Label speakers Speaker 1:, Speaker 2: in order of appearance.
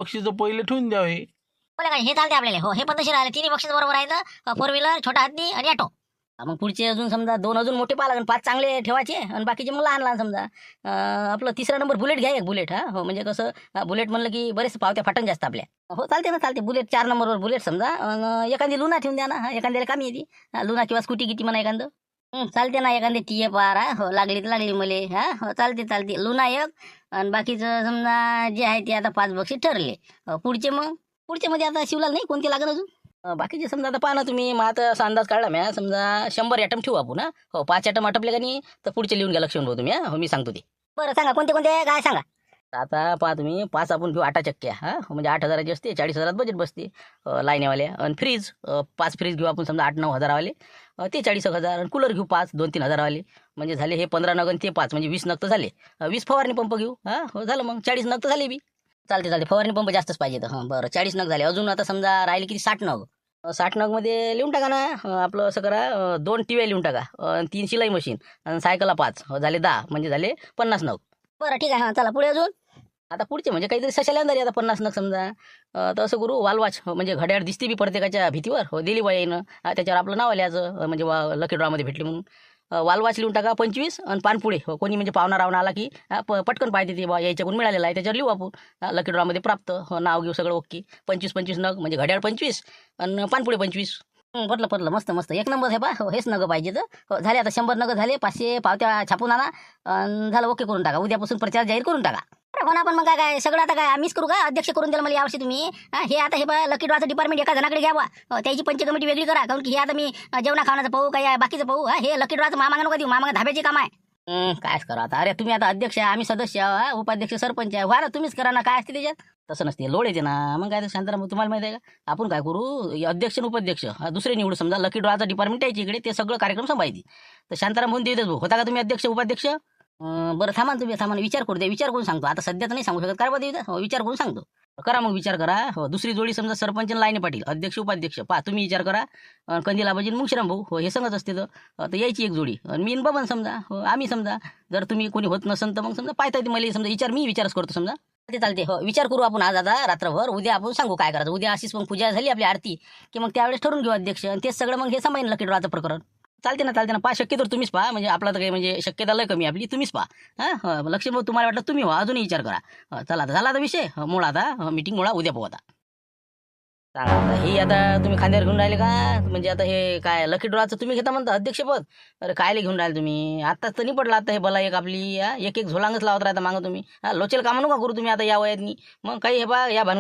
Speaker 1: बक्षीस पहिले ठेवून द्यावे.
Speaker 2: बोला काय हे चालते आपल्याला. हो हे पद्धतशीर राहिले. तिन्ही बक्षीस बरोबर आहेत. 4 व्हीलर, छोटा हत्ती आणि ऑटो. मग पुढचे अजून समजा 2 अजून मोठे पाहा लागेल. 5 चांगले ठेवायचे आणि बाकीचे मग लहान लहान समजा. आपलं तिसरा नंबर बुलेट घ्या, एक बुलेट. हो म्हणजे कसं बुलेट म्हणलं की बरेच पावत्या फाटन जास्त आपल्या. हो चालते ना, चालते. बुलेट 4 नंबरवर बुलेट समजा. एखादी लुना ठेवून द्या ना. एखाद्याला कामी येते. लुना किंवा स्कूटी किती म्हणा एखादं. चालते ना. एखादी टीए पार. हो लागली तर लागली मले. हो चालते. लुना एक आणि बाकीचं समजा जे आहे ते आता 5 बक्षीस ठरले. पुढचे मध्ये आता शिवलाल नाही कोणते लागेल अजून. बाकीचे समजा आता पहा ना तुम्ही. मग आता असा अंदाज काढला मी. समजा 100 ॲटम ठेवू आपण. हो 5 ॲटम आटपले का नाही तर पुढचे लिहून घ्या लक्षून भाऊ तुम्ही. हो मी सांगतो ते. बरं सांगा कोणते काय सांगा. आता पहा तुम्ही 5 आपण घेऊ 8 चक्क्या. म्हणजे 8,000ची असते. 40,000 बजेट बसते लाईनेवाल्या. आणि फ्रीज 5 फ्रीज घेऊ आपण समजा 8-9 हजारावाले. ते 40,000. आणि कूलर घेऊ 5 2-3 हजारावाले. म्हणजे झाले हे 15 नग आणि ते 5 म्हणजे 20 नग तर झाले. 20 फवारणी पंप घेऊ. हो झालं मग 40 नग तर झाले बी. चालते फवारणी पंप जास्तच पाहिजे तर. बरं 40 नग झाले. अजून आता समजा राहिले किती 60 नग. 60 नगमध्ये लिहून टाका ना. आपलं असं करा 2 टीव्या लिहून टाका. 3 शिलाई मशीन आणि सायकला 5 झाले 10 म्हणजे झाले 50 नग. बरं ठीक आहे. चला पुढे अजून. आता पुढचे म्हणजे काहीतरी सशाला अंदाज आता 50 नग समजा. तर असं करू वालवाच म्हणजे घड्याळ दिसते बी प्रत्येकाच्या भीतीवर. हो दिली बाईनं. त्याच्यावर आपलं नाव लिहायचं म्हणजे लकी ड्रॉमध्ये भेटले म्हणून. वालवाच लिहून टाका 25 आणि पानपुढे. हो कोणी म्हणजे पाहुणा रावणा आला की पटकन पाहिजे ते बा याच्याकडून मिळालेलं आहे त्याच्यावर लिहू आपण. लकी ड्रॉमध्ये प्राप्त. हो नाव घेऊ सगळं ओके. 25 नग म्हणजे घड्याळ 25 आणि पानपुढे 25. पटलं मस्त एक नंबर आहे बा. हो हेच नग पाहिजे तर. हो झाले आता 100 नग झाले. 500 पावत्या छापून आणा आणि झालं ओके करून टाका. उद्यापासून प्रचार जाहीर करून टाका. हो ना. पण मग काय सगळं आता काय आम्हीच करू का. अध्यक्ष करून द्याल मला यावर्षी तुम्ही. हे आता हे लकी ड्रॉचं डिपार्टमेंट एका जणाकडे घ्यावा. त्याची पंच कमिटी वेगळी करा. कारण की हे आता मी जेवणा खावण्याचं पाहू काय बाकीचं पाहू. हे लकी ड्रॉचं मामागा नको देऊ. मामागा धाब्याचे काम आहे. कायच करा आता. अरे तुम्ही आता अध्यक्ष आहे आम्ही सदस्य आहे. उपाध्यक्ष सरपंच आहे. व्हा ना तुम्हीच करा ना. काय असते त्याच्यात. तसं नसते लोड येते ना. मग काय शांताराम तुम्हाला माहिती आहे का. आपण काय करू अध्यक्ष आणि उपाध्यक्ष दुसरे निवडू समजा. लकी ड्रॉचं डिपार्टमेंट यायची इकडे ते सगळं कार्यक्रम सांभाळते. तर शांताराम होऊन देतच भाऊ. होता का तुम्ही अध्यक्ष उपाध्यक्ष. बरं थांबा तुम्ही विचार करू द्या. विचार करून सांगतो. आता सध्या तर नाही सांगू शकत. काय बा देऊ विचार करून सांगतो. करा मग विचार करा. हो दुसरी जोडी समजा सरपंच लाईने पाटील अध्यक्ष उपाध्यक्ष पहा तुम्ही विचार करा. कंदील आबाजी मुंगशीराम भाऊ हो हे सांगत असते तर यायची एक जोडी. आणि मी बबन समजा. हो आम्ही समजा. जर तुम्ही कोणी होत नसेल तर मग समजा पाहता येते मला समजा मी विचारच करतो समजा. चालते हो विचार करू आपण आज आता रात्रभर. उद्या आपण सांगू काय करायचं. उद्या अशीच मग पूजा झाली आपली आरती की मग त्यावेळेस ठरवून घेऊ अध्यक्ष. आणि तेच सगळं मग हे सांभाळेन लकी ड्रॉचं प्रकरण. चालते ना पहा शक्य तर तुम्हीच पहा. म्हणजे आपला तर काही म्हणजे शक्यता लय कमी आपली. तुम्हीच पहा. लक्ष्मी भाऊ तुम्हाला वाटलं तुम्ही व्हा अजूनही विचार करा. चला आता झाला आता विषय मोळा आता. मीटिंग मोळा उद्या पाहू आता. सांगा आता ही आता तुम्ही खांद्यावर घेऊन राहिले का. म्हणजे आता हे काय लकी ड्रॉचं तुम्ही घेता म्हणता अध्यक्षपद. अरे कायले घेऊन राहिले तुम्ही. आत्ताच तर नाही पडला आता हे बला एक आपली एक झोलांगच लावत राहता मागं तुम्ही. लोचेल कामं नका करू तुम्ही आता या वयातनी. मग काही हे बा या